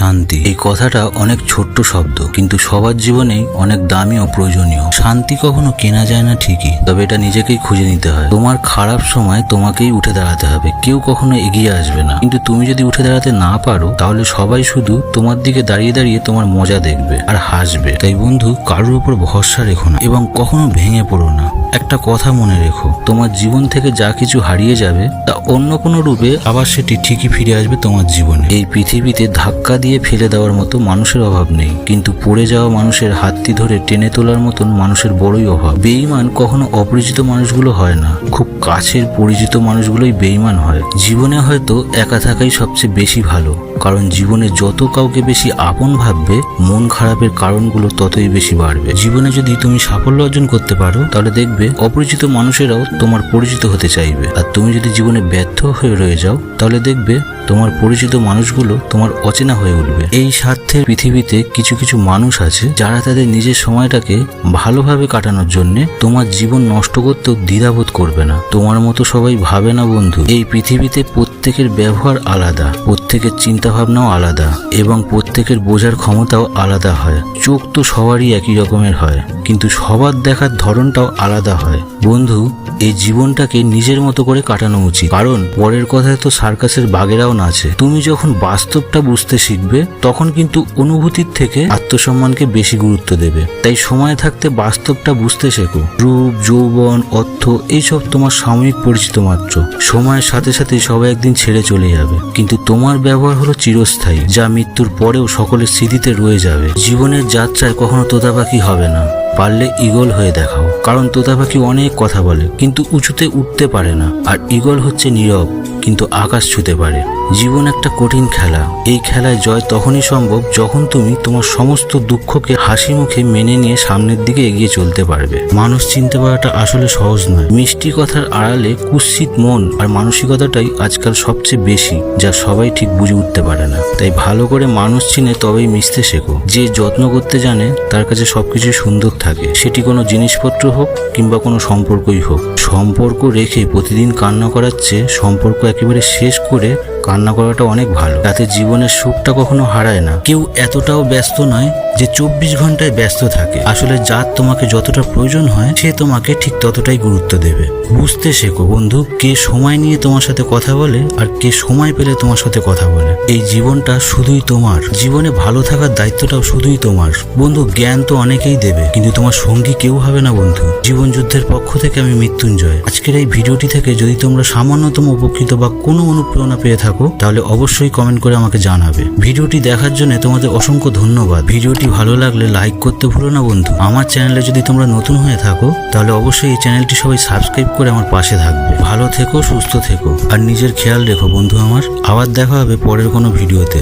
শান্তি। এই কথাটা অনেক ছোট্ট শব্দ, কিন্তু সবার জীবনেই অনেক দামি ও প্রয়োজনীয়। শান্তি কখনো কেনা যায় না ঠিকই, তবে এটা নিজেকেই খুঁজে নিতে হয়। তোমার খারাপ সময় তোমাকেই উঠে দাঁড়াতে হবে, কেউ কখনো এগিয়ে আসবে না। কিন্তু তুমি যদি উঠে দাঁড়াতে না পারো, তাহলে সবাই শুধু তোমার দিকে দাঁড়িয়ে দাঁড়িয়ে তোমার মজা দেখবে আর হাসবে। তাই বন্ধু, কারোর উপর ভরসা রেখো না এবং কখনো ভেঙে পড়ো না। একটা কথা মনে রেখো, তোমার জীবন থেকে যা কিছু হারিয়ে যাবে তা অন্য কোনো রূপে আবার সেটি ঠিকই ফিরে আসবে তোমার জীবনে। এই পৃথিবীতে ধাক্কা দিয়ে ফেলে দেওয়ার মতো মানুষের অভাব নেই, কিন্তু পড়ে যাওয়া মানুষের হাতটি ধরে টেনে তোলার মতন মানুষের বড়ই অভাব। বেঈমান কখনো অপরিচিত মানুষগুলো হয় না, খুব কাছের পরিচিত মানুষগুলোই বেঈমান হয়। জীবনে হয়তো একা থাকাই সবচেয়ে বেশি ভালো, কারণ জীবনে যত কাউকে বেশি আপন ভাববে, মন খারাপের কারণগুলো ততই বেশি বাড়বে। জীবনে যদি তুমি সাফল্য অর্জন করতে পারো, তাহলে দেখবে অপরিচিত মানুষেরাও তোমার পরিচিত হতে চাইবে। আর তুমি যদি জীবনে ব্যর্থ হয়ে রয়ে যাও, তাহলে দেখবে তোমার পরিচিত মানুষগুলো তোমার অচেনা হয়ে উঠবে। এই স্বার্থের পৃথিবীতে কিছু কিছু মানুষ আছে যারা তাদের নিজের সময়টাকে ভালোভাবে কাটানোর জন্য তোমার জীবন নষ্ট করতেও দ্বিধাবোধ করবে না। তোমার মতো সবাই ভাবে না বন্ধু। এই পৃথিবীতে প্রত্যেকের ব্যবহার আলাদা, প্রত্যেকের চিন্তা ভাবনাও আলাদা এবং প্রত্যেকের বোঝার ক্ষমতাও আলাদা হয়। চোখ তো সবারই একই রকমের হয়, কিন্তু সবার দেখার ধরনটাও আলাদা হয়। বন্ধু, এই জীবনটাকে নিজের মতো করে কাটানো উচিত, কারণ পরের কথায় তো সার্কাসের বাঘেরাও নাচে। তুমি যখন বাস্তবটা বুঝতে শিখবে, তখন কিন্তু অনুভূতির থেকে আত্মসম্মানকে বেশি গুরুত্ব দেবে। তাই সময় থাকতে বাস্তবটা বুঝতে শেখো। রূপ, যৌবন, অর্থ এইসব তোমার সাময়িক পরিচিত মাত্র। সময়ের সাথে সাথে সবাই একদিন ছেড়ে চলে যাবে, কিন্তু তোমার ব্যবহার হলো চিরস্থায়ী, যা মৃত্যুর পরেও সকলের স্মৃতিতে রয়ে যাবে। জীবনের যাত্রায় কখনো তোতা পাখি হবে না, পারলে ঈগল হয়ে দেখাও। কারণ তোতা পাখি অনেক কথা বলে, কিন্তু উঁচুতে উঠতে পারে না, আর ঈগল হচ্ছে নীরব, কিন্তু আকাশ ছুঁতে পারে। জীবন একটা কঠিন খেলা। এই খেলায় জয় তখনই সম্ভব যখন তুমি তোমার সমস্ত দুঃখকে হাসি মুখে মেনে নিয়ে সামনের দিকে এগিয়ে চলতে পারবে। মানুষ চিনতে পারাটা আসলে সহজ নয়। মিষ্টি কথার আড়ালে কুৎসিত মন আর মানসিকতাটাই আজকাল সবচেয়ে বেশি, যা সবাই ঠিক বুঝে উঠতে পারে না। তাই ভালো করে মানুষ চিনে তবেই মিশতে শেখো। যে যত্ন করতে জানে, তার কাছে সবকিছু সুন্দর থাকে, সেটি কোনো জিনিসপত্র হোক কিংবা কোনো সম্পর্কই হোক। সম্পর্ক রেখে প্রতিদিন কান্না করার চেয়ে সম্পর্ক একেবারে শেষ করে কান্না করাটা অনেক ভালো। তাতে জীবনের সুখটা কখনো হারায় না। কেউ এতটাও ব্যস্ত নয় যে 24 ঘন্টায় ব্যস্ত থাকে। আসলে যার তোমাকে যতটা প্রয়োজন হয়, সে তোমাকে ঠিক ততটাই গুরুত্ব দেবে। বুঝতে শেখো বন্ধু, কে সময় নিয়ে তোমার সাথে কথা বলে আর কে সময় পেলে তোমার সাথে কথা বলে। এই জীবনটা শুধুই তোমার। জীবনে ভালো থাকার দায়িত্বটাও শুধুই তোমার। বন্ধু, জ্ঞান তো অনেকেই দেবে, কিন্তু তোমার সঙ্গী কেউ হবে না বন্ধু। জীবন যুদ্ধের পক্ষ থেকে আমি মৃত্যুঞ্জয়। আজকের এই ভিডিওটি থেকে যদি তোমরা সামান্যতম উপকৃত বা কোনো অনুপ্রেরণা পেয়ে থাকো, তাহলে অবশ্যই কমেন্ট করে আমাকে জানাবে। ভিডিওটি দেখার জন্য তোমাদের অসংখ্য ধন্যবাদ। ভিডিওটি ভালো লাগলে লাইক করতে ভুলো না বন্ধু। আমার চ্যানেলে যদি তোমরা নতুন হয়ে থাকো, তাহলে অবশ্যই এই চ্যানেলটি সবাই সাবস্ক্রাইব করে আমার পাশে থাকবে। ভালো থেকো, সুস্থ থেকো আর নিজের খেয়াল রেখো বন্ধু আমার। আবার দেখা হবে পরের কোনো ভিডিওতে।